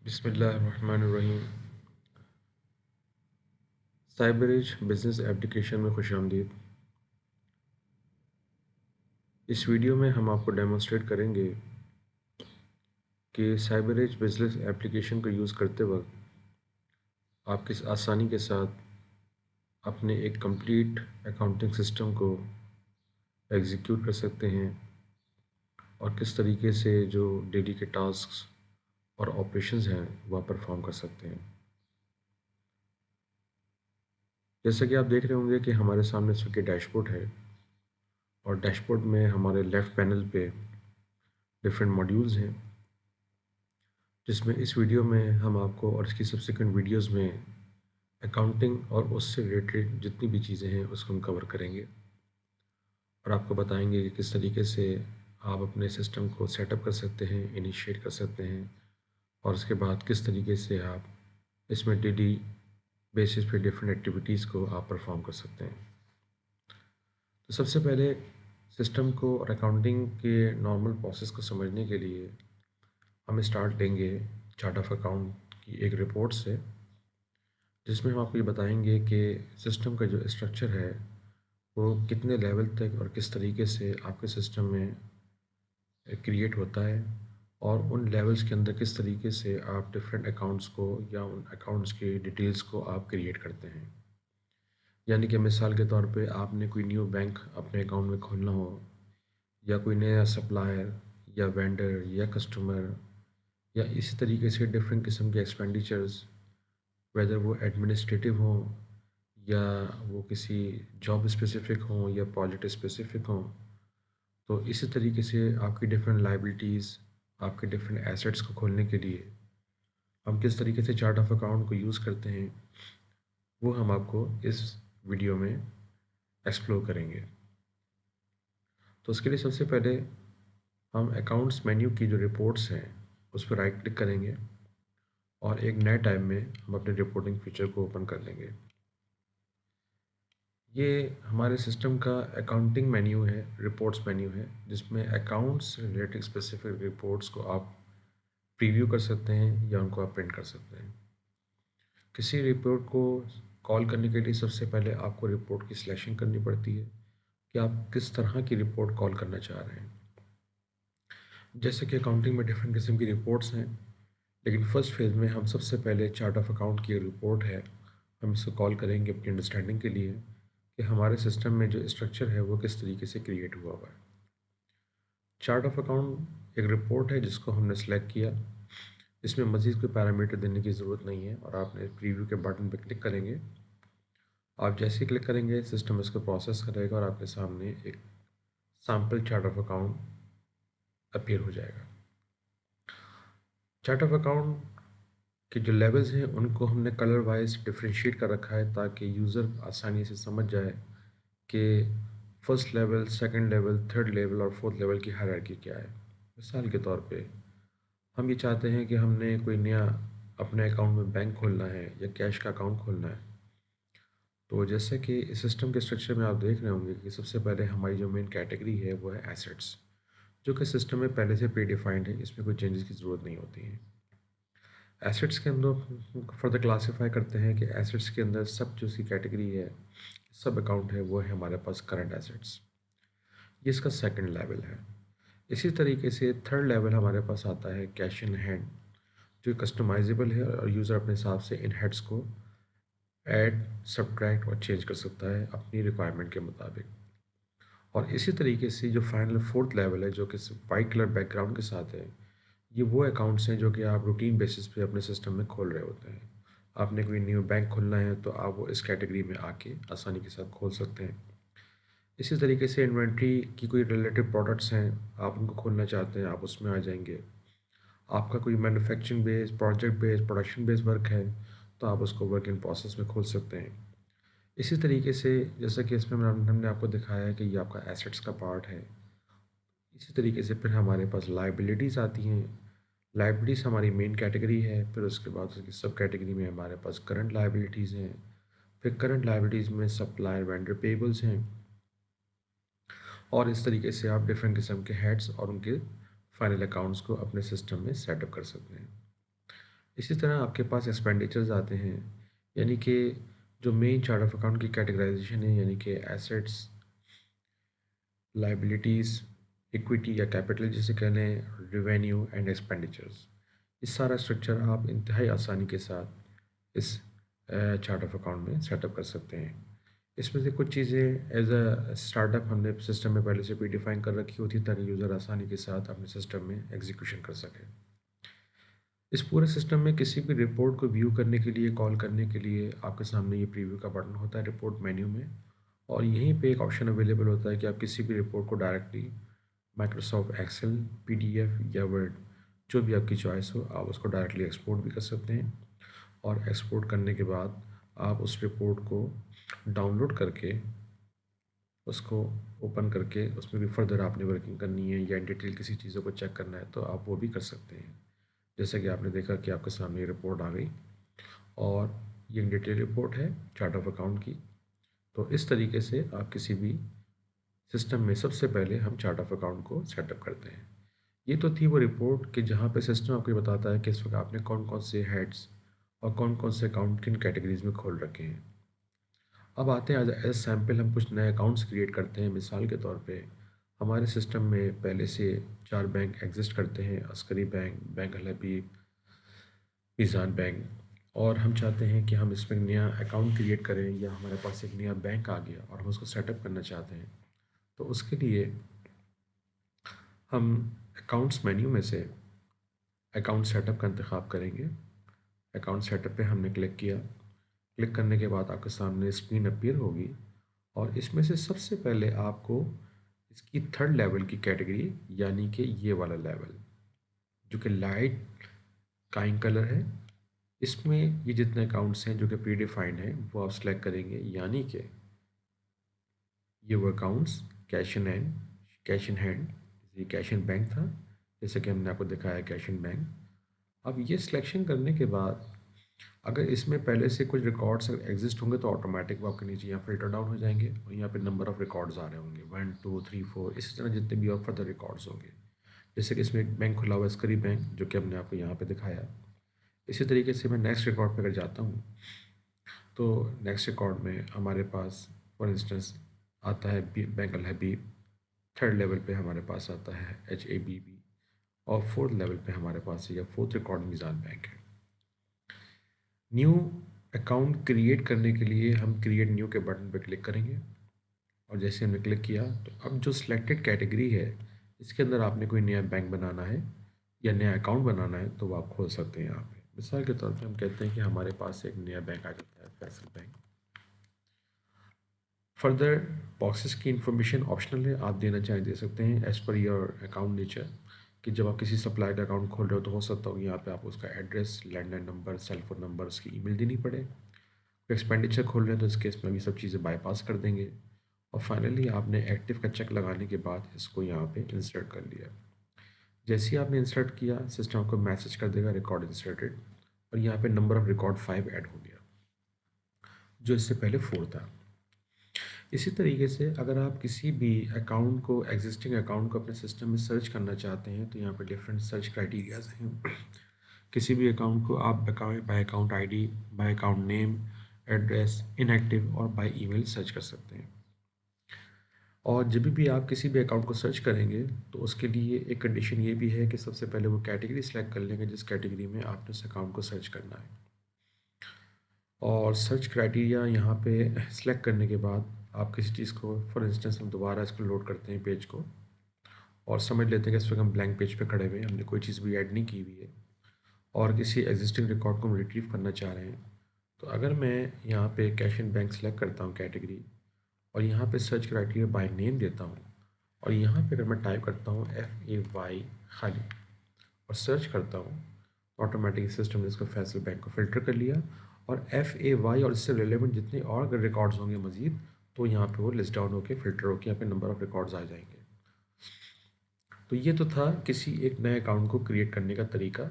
बिस्मिल्लाहिर्रहमानिर्रहीम। Cyber as business application में खुशामदीद। इस वीडियो में हम आपको डेमोन्स्ट्रेट करेंगे कि साइबर एज बिज़नेस एप्लीकेशन को यूज़ करते वक्त आप किस आसानी के साथ अपने एक कंप्लीट अकाउंटिंग सिस्टम को एग्जीक्यूट कर सकते हैं और किस तरीके से जो डेली के टास्क्स और ऑपरेशंस हैं वह परफॉर्म कर सकते हैं। जैसा कि आप देख रहे होंगे कि हमारे सामने इस वक्त ये डैशबोर्ड है और डैशबोर्ड में हमारे लेफ़्ट पैनल पे डिफरेंट मॉड्यूल्स हैं, जिसमें इस वीडियो में हम आपको और इसकी सब्सिक्वेंट वीडियोस में अकाउंटिंग और उससे रिलेटेड जितनी भी चीज़ें हैं उसको हम कवर करेंगे और आपको बताएंगे कि किस तरीके से आप अपने सिस्टम को सेटअप कर सकते हैं, इनिशिएट कर सकते हैं और उसके बाद किस तरीके से आप इसमें डेली बेसिस पे डिफरेंट एक्टिविटीज़ को आप परफॉर्म कर सकते हैं। तो सबसे पहले सिस्टम को और अकाउंटिंग के नॉर्मल प्रोसेस को समझने के लिए हम स्टार्ट लेंगे चार्ट ऑफ अकाउंट की एक रिपोर्ट से, जिसमें हम आपको ये बताएंगे कि सिस्टम का जो स्ट्रक्चर है वो कितने लेवल तक और किस तरीके से आपके सिस्टम में क्रिएट होता है और उन लेवल्स के अंदर किस तरीके से आप डिफरेंट अकाउंट्स को या उन अकाउंट्स के डिटेल्स को आप क्रिएट करते हैं। यानी कि मिसाल के तौर पे आपने कोई न्यू बैंक अपने अकाउंट में खोलना हो या कोई नया सप्लायर या वेंडर या कस्टमर या इसी तरीके से डिफरेंट किस्म के एक्सपेंडिचर्स, वेदर वो एडमिनिस्ट्रेटिव हों या वो किसी जॉब स्पेसिफिक हों या प्रोजेक्ट स्पेसिफिक हों, तो इसी तरीके से आपकी डिफरेंट लाइबिलिटीज़, आपके डिफरेंट एसेट्स को खोलने के लिए हम किस तरीके से चार्ट ऑफ अकाउंट को यूज़ करते हैं वो हम आपको इस वीडियो में एक्सप्लोर करेंगे। तो उसके लिए सबसे पहले हम अकाउंट्स मेन्यू की जो रिपोर्ट्स हैं उस पर राइट क्लिक करेंगे और एक नए टाइम में हम अपने रिपोर्टिंग फीचर को ओपन कर लेंगे। ये हमारे सिस्टम का अकाउंटिंग मेन्यू है, रिपोर्ट्स मेन्यू है, जिसमें अकाउंट्स रिलेटेड स्पेसिफिक रिपोर्ट्स को आप प्रीव्यू कर सकते हैं या उनको आप प्रिंट कर सकते हैं। किसी रिपोर्ट को कॉल करने के लिए सबसे पहले आपको रिपोर्ट की सिलेक्शन करनी पड़ती है कि आप किस तरह की रिपोर्ट कॉल करना चाह रहे हैं। जैसे कि अकाउंटिंग में डिफरेंट किस्म की रिपोर्ट्स हैं, लेकिन फर्स्ट फेज़ में हम सबसे पहले चार्ट ऑफ अकाउंट की रिपोर्ट है, हम इसको कॉल करेंगे अपनी अंडरस्टैंडिंग के लिए कि हमारे सिस्टम में जो स्ट्रक्चर है वो किस तरीके से क्रिएट हुआ हुआ है। चार्ट ऑफ अकाउंट एक रिपोर्ट है जिसको हमने सेलेक्ट किया, इसमें मज़ीद कोई पैरामीटर देने की ज़रूरत नहीं है और आपने प्रीव्यू के बटन पर क्लिक करेंगे। आप जैसे ही क्लिक करेंगे सिस्टम इसको प्रोसेस करेगा और आपके सामने एक sample chart of account appear हो जाएगा। चार्ट ऑफ अकाउंट के जो लेवल्स हैं उनको हमने कलर वाइज डिफ्रेंशिएट कर रखा है ताकि यूज़र आसानी से समझ जाए कि first level, second level, third level और फोर्थ लेवल की हायरार्की क्या है। मिसाल के तौर पे हम ये चाहते हैं कि हमने कोई नया अपने अकाउंट में बैंक खोलना है या कैश का अकाउंट खोलना है, तो जैसे कि इस सिस्टम के स्ट्रक्चर में आप देख रहे होंगे कि सबसे पहले हमारी जो मेन कैटेगरी है वो है एसेट्स, जो कि सिस्टम में पहले से प्री डिफाइंड है, इसमें कोई चेंजेस की ज़रूरत नहीं होती है। एसेट्स के अंदर फर्दर क्लासीफाई करते हैं कि एसेट्स के अंदर सब जो इसकी कैटेगरी है, सब अकाउंट है, वो है हमारे पास करंट एसेट्स, ये इसका सेकंड लेवल है। इसी तरीके से थर्ड लेवल हमारे पास आता है कैश इन हैंड, जो कस्टमाइजेबल है और यूज़र अपने हिसाब से इन हेड्स को ऐड, सब्ट्रैक्ट और चेंज कर सकता है अपनी रिक्वायरमेंट के मुताबिक। और इसी तरीके से जो फाइनल फोर्थ लेवल है, जो कि वाइट कलर बैकग्राउंड के साथ है, ये वो अकाउंट्स हैं जो कि आप रूटीन बेसिस पे अपने सिस्टम में खोल रहे होते हैं। आपने कोई न्यू बैंक खोलना है तो आप वो इस कैटेगरी में आके आसानी के साथ खोल सकते हैं। इसी तरीके से इन्वेंट्री की कोई रिलेटेड प्रोडक्ट्स हैं, आप उनको खोलना चाहते हैं, आप उसमें आ जाएंगे। आपका कोई manufacturing based, project based, production based work है तो आप उसको वर्क इन प्रोसेस में खोल सकते हैं। इसी तरीके से जैसा कि इसमें हमने आपको दिखाया है कि ये आपका एसेट्स का पार्ट है। इसी तरीके से फिर हमारे पास लाइबिलिटीज़ आती हैं। लाइबिलिटीज़ हमारी मेन कैटेगरी है, फिर उसके बाद उसकी सब कैटेगरी में हमारे पास करंट लाइबिलिटीज़ हैं, फिर करंट लाइबिलिटीज़ में सप्लायर वेंडर पेबल्स हैं और इस तरीके से आप डिफरेंट किस्म के हेड्स और उनके फाइनल अकाउंट्स को अपने सिस्टम में सेटअप कर सकते हैं। इसी तरह आपके पास एक्सपेंडिचर्स आते हैं, यानी कि जो मेन चार्ट ऑफ अकाउंट की कैटेगराइजेशन है, यानी कि एसेट्स, लाइबिलिटीज़, इक्विटी या कैपिटल जिसे कह लें, रेवेन्यू एंड एक्सपेंडिचर्स। इस सारा स्ट्रक्चर आप इंतहाई आसानी के साथ इस चार्ट ऑफ अकाउंट में सेटअप कर सकते हैं। इसमें से कुछ चीज़ें एज अ स्टार्टअप हमने सिस्टम में पहले से प्री डिफाइन कर रखी होती है ताकि यूज़र आसानी के साथ अपने सिस्टम में एग्जीक्यूशन कर सके। इस पूरे सिस्टम में किसी भी रिपोर्ट को व्यू करने के लिए, कॉल करने के लिए आपके सामने ये प्रीव्यू का बटन होता है रिपोर्ट मेन्यू में, और यहीं पे एक ऑप्शन अवेलेबल होता है कि आप किसी भी रिपोर्ट को डायरेक्टली माइक्रोसॉफ्ट एक्सेल, पीडीएफ या वर्ड, जो भी आपकी चॉइस हो, आप उसको डायरेक्टली एक्सपोर्ट भी कर सकते हैं। और एक्सपोर्ट करने के बाद आप उस रिपोर्ट को डाउनलोड करके उसको ओपन करके उसमें भी फर्दर आपने वर्किंग करनी है या इन डिटेल किसी चीज़ों को चेक करना है तो आप वो भी कर सकते हैं। जैसे कि आपने देखा कि आपके सामने ये रिपोर्ट आ गई और ये इन डिटेल रिपोर्ट है चार्ट ऑफ अकाउंट की। तो इस तरीके से आप किसी भी सिस्टम में सबसे पहले हम चार्ट ऑफ अकाउंट को सेटअप करते हैं। ये तो थी वो रिपोर्ट कि जहाँ पे सिस्टम आपको बताता है कि इस वक्त आपने कौन कौन से हेड्स और कौन कौन से अकाउंट किन कैटेगरीज में खोल रखे हैं। अब आते हैं एज सैम्पल हम कुछ नए अकाउंट्स क्रिएट करते हैं। मिसाल के तौर पे हमारे सिस्टम में पहले से 4 बैंक एग्जिस्ट करते हैं, अस्करी बैंक, बैंक अल हबीब, मीज़ान बैंक, और हम चाहते हैं कि हम इसमें नया अकाउंट क्रिएट करें या हमारे पास एक नया बैंक आ गया और हम उसको सेटअप करना चाहते हैं। तो उसके लिए हम अकाउंट्स मेन्यू में से अकाउंट सेटअप का इंतखाब करेंगे। अकाउंट सेटअप पे हमने क्लिक किया। क्लिक करने के बाद आपके सामने स्क्रीन अपीयर होगी और इसमें से सबसे पहले आपको इसकी थर्ड लेवल की कैटेगरी, यानी कि ये वाला लेवल जो कि लाइट काइन कलर है, इसमें ये जितने अकाउंट्स हैं जो कि प्री डिफाइंड हैं वो आप सेलेक्ट करेंगे। यानी कि ये वो अकाउंट्स कैश इन हैंड, ये कैश इन बैंक था, जैसे कि हमने आपको दिखाया कैश इन बैंक। अब ये सिलेक्शन करने के बाद अगर इसमें पहले से कुछ रिकॉर्ड्स एग्जिस्ट होंगे तो ऑटोमेटिक वो आपके नीचे यहाँ फिल्टर डाउन हो जाएंगे और यहाँ पे नंबर ऑफ़ रिकॉर्ड्स आ रहे होंगे 1 2 3 4, इसी तरह जितने भी और फर्दर रिकॉर्ड्स होंगे। जैसे कि इसमें एक बैंक खुला हुआ है स्करी बैंक, जो कि हमने आपको यहाँ पे दिखाया। इसी तरीके से मैं नेक्स्ट रिकॉर्ड पर अगर जाता हूँ तो नेक्स्ट रिकॉर्ड में हमारे पास फॉर इंस्टेंस आता है बैंक अल हबीब। थर्ड लेवल पे हमारे पास आता है HABB और फोर्थ लेवल पे हमारे पास या फोर्थ रिकॉर्ड मीज़ान बैंक है। न्यू अकाउंट क्रिएट करने के लिए हम क्रिएट न्यू के बटन पर क्लिक करेंगे और जैसे हमने क्लिक किया तो अब जो सिलेक्टेड कैटेगरी है इसके अंदर आपने कोई नया बैंक बनाना है या नया अकाउंट बनाना है तो वो आप खोल सकते हैं यहाँ पे। मिसाल के तौर पे हम कहते हैं कि हमारे पास एक नया बैंक आ जाता है फैसल बैंक। फर्दर बॉक्सेस की इंफॉर्मेशन ऑप्शनल है, आप देना चाहें दे सकते हैं as per your account nature, कि जब आप किसी सप्लाई का अकाउंट खोल रहे हो तो हो सकता हो यहाँ पे आप उसका address, landline number, cell phone number, उसकी ईमेल देनी पड़े। एक्सपेंडिचर खोल रहे हैं तो इस केस में भी सब चीज़ें बाईपास कर देंगे। और फाइनली आपने एक्टिव का चेक लगाने के बाद इसको यहाँ पे इंसर्ट कर लिया। जैसे ही आपने इंसर्ट किया सिस्टम आपको मैसेज कर देगा रिकॉर्ड इंसर्टेड, और यहाँ पे नंबर ऑफ़ रिकॉर्ड 5 ऐड हो गया जो इससे पहले 4 था। इसी तरीके से अगर आप किसी भी अकाउंट को, एग्जिस्टिंग अकाउंट को अपने सिस्टम में सर्च करना चाहते हैं तो यहाँ पे डिफरेंट सर्च क्राइटेरियाज हैं। किसी भी अकाउंट को आप bye account ID, bye account name, address, inactive और बाय ईमेल सर्च कर सकते हैं। और जब भी आप किसी भी अकाउंट को सर्च करेंगे तो उसके लिए एक कंडीशन ये भी है कि सबसे पहले वो कैटेगरी सेलेक्ट कर लेंगे जिस कैटेगरी में आपने उस अकाउंट को सर्च करना है। और सर्च क्राइटेरिया यहाँ पे सेलेक्ट करने के बाद आप किसी चीज़ को, फॉर इंस्टेंस हम दोबारा इसको लोड करते हैं पेज को और समझ लेते हैं कि इस वक्त हम ब्लैंक पेज पे खड़े हुए हैं, हमने कोई चीज़ भी ऐड नहीं की हुई है और किसी एग्जिस्टिंग रिकॉर्ड को हम रिट्रीव करना चाह रहे हैं। तो अगर मैं यहाँ पे कैश इन बैंक सेलेक्ट करता हूँ कैटेगरी और यहाँ पे सर्च क्राइटेरिया बाय नेम देता हूँ और यहाँ पे अगर मैं टाइप करता हूँ FAY खाली और सर्च करता हूँ तो ऑटोमेटिक सिस्टम ने इसको फैसल बैंक को फ़िल्टर कर लिया और FAY और इससे रिलेवेंट जितने और अगर रिकॉर्ड्स होंगे मज़ीद तो यहाँ पे वो लिस्ट डाउन होकर फ़िल्टर होकर यहाँ पे नंबर ऑफ़ रिकॉर्ड्स आ जाएंगे। तो ये तो था किसी एक नए अकाउंट को क्रिएट करने का तरीका।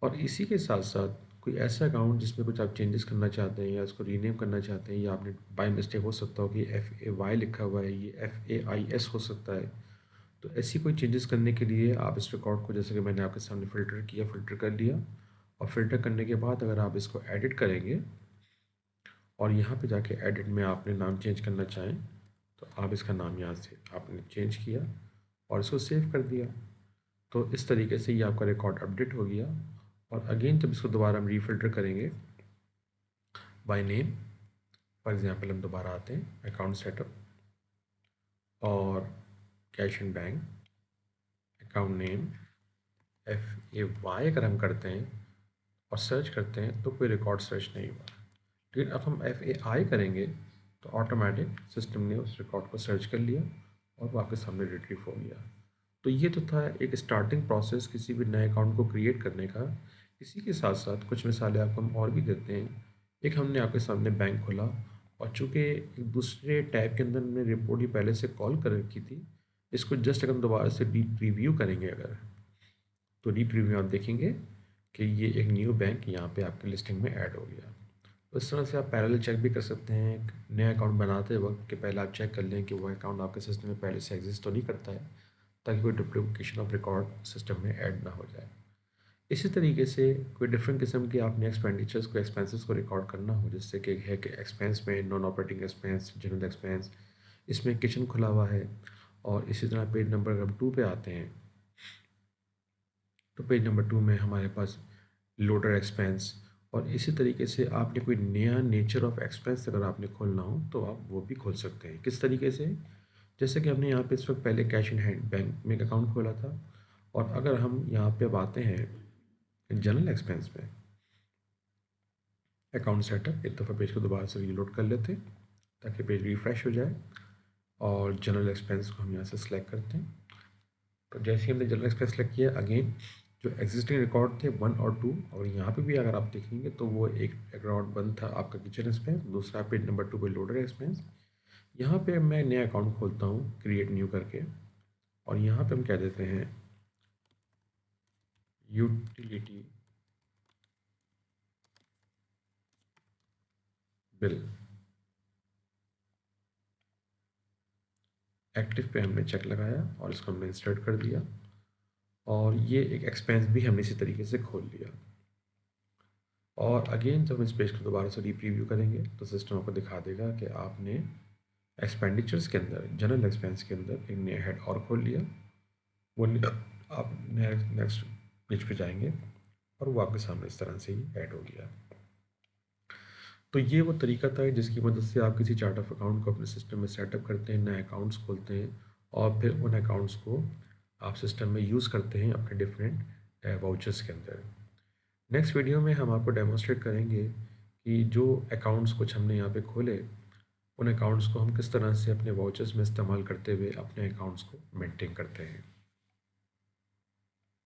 और इसी के साथ साथ कोई ऐसा अकाउंट जिसमें कुछ आप चेंजेस करना चाहते हैं या उसको रीनेम करना चाहते हैं या आपने बाय मिस्टेक, हो सकता हो कि FAY लिखा हुआ है ये FAIS हो सकता है, तो ऐसी कोई चेंजेस करने के लिए आप इस रिकॉर्ड को, जैसे कि मैंने आपके सामने फ़िल्टर किया, फ़िल्टर कर लिया और फ़िल्टर करने के बाद अगर आप इसको एडिट करेंगे और यहाँ पे जाके एडिट में आपने नाम चेंज करना चाहें तो आप इसका नाम यहाँ से आपने चेंज किया और इसको सेव कर दिया। तो इस तरीके से ये आपका रिकॉर्ड अपडेट हो गया। और अगेन जब इसको दोबारा हम रीफ़िल्टर करेंगे बाय नेम, फॉर एग्जांपल हम दोबारा आते हैं अकाउंट सेटअप और cash and bank, account name FAY अगर हम करते हैं और सर्च करते हैं तो कोई रिकॉर्ड सर्च नहीं हुआ। लेकिन अब हम FAI करेंगे तो ऑटोमेटिक सिस्टम ने उस रिकॉर्ड को सर्च कर लिया और वो आपके सामने रिट्रीव हो गया। तो ये तो था एक स्टार्टिंग प्रोसेस किसी भी नए अकाउंट को क्रिएट करने का। इसी के साथ साथ कुछ मिसालें आपको हम और भी देते हैं। एक हमने आपके सामने बैंक खोला और चूँकि एक दूसरे टैब के अंदर हमने रिपोर्ट ही पहले से कॉल कर रखी थी, इसको जस्ट अगर हम दोबारा से डीप प्रीव्यू करेंगे अगर, तो डीप प्रीव्यू आप देखेंगे कि ये एक न्यू बैंक यहाँ पे आपकी लिस्टिंग में ऐड हो गया। तो इस तरह से आप पैरेलल चेक भी कर सकते हैं एक नया अकाउंट बनाते वक्त कि पहले आप चेक कर लें कि वो अकाउंट आपके सिस्टम में पहले से एग्जिस्ट तो नहीं करता है, ताकि कोई डुप्लीकेशन ऑफ रिकॉर्ड सिस्टम में ऐड ना हो जाए। इसी तरीके से कोई डिफरेंट किस्म के आपने एक्सपेंडिचर्स को एक्सपेंसेस को रिकॉर्ड करना हो, जिससे कि है कि एक्सपेंस में non operating expense, general expense, इसमें किचन खुला हुआ है। और इसी तरह पेज नंबर अगर हम 2 पे आते हैं तो पेज नंबर 2 में हमारे पास लोडर एक्सपेंस, और इसी तरीके से आपने कोई नया नेचर ऑफ एक्सपेंस अगर आपने खोलना हो तो आप वो भी खोल सकते हैं। किस तरीके से? जैसे कि हमने यहाँ पे इस वक्त पहले कैश इन हैंड बैंक में एक अकाउंट खोला था, और अगर हम यहाँ पे अब आते हैं जनरल एक्सपेंस में अकाउंट सेटअप, एक दफ़ा पेज को दोबारा से रीलोड कर लेते हैं ताकि पेज रिफ़्रेश हो जाए, और जनरल एक्सपेंस को हम यहाँ से सिलेक्ट करते हैं। तो जैसे ही हमने जनरल एक्सपेंस सेलेक्ट किया, अगेन जो एग्जिस्टिंग रिकॉर्ड थे 1 और 2, और यहाँ पे भी अगर आप देखेंगे तो वो एक रिकॉर्ड 1 था आपका किचन एक्सपेंस, दूसरा पेज नंबर 2 पे लोडर एक्सपेंस। यहाँ पे मैं नया अकाउंट खोलता हूँ क्रिएट न्यू करके, और यहाँ पे हम कह देते हैं यूटिलिटी बिल। एक्टिव पे हमने चेक लगाया और इसको हमने इंसर्ट कर दिया, और ये एक एक्सपेंस भी हमने इसी तरीके से खोल लिया। और अगेन जब हम इस पेज को दोबारा से रीप्रीव्यू करेंगे तो सिस्टम आपको दिखा देगा कि आपने एक्सपेंडिचर्स के अंदर, जनरल एक्सपेंस के अंदर एक नया हेड और खोल लिया। वो आप नेक्स्ट पेज पे जाएंगे और वो आपके सामने इस तरह से ही ऐड हो गया। तो ये वो तरीका था जिसकी मदद से आप किसी चार्ट ऑफ अकाउंट को अपने सिस्टम में सेटअप करते हैं, नए अकाउंट्स खोलते हैं, और फिर उन अकाउंट्स को आप सिस्टम में यूज़ करते हैं अपने डिफरेंट वाउचर्स के अंदर। नेक्स्ट वीडियो में हम आपको डेमोन्स्ट्रेट करेंगे कि जो अकाउंट्स कुछ हमने यहाँ पे खोले, उन अकाउंट्स को हम किस तरह से अपने वाउचर्स में इस्तेमाल करते हुए अपने अकाउंट्स को मेंटेन करते हैं।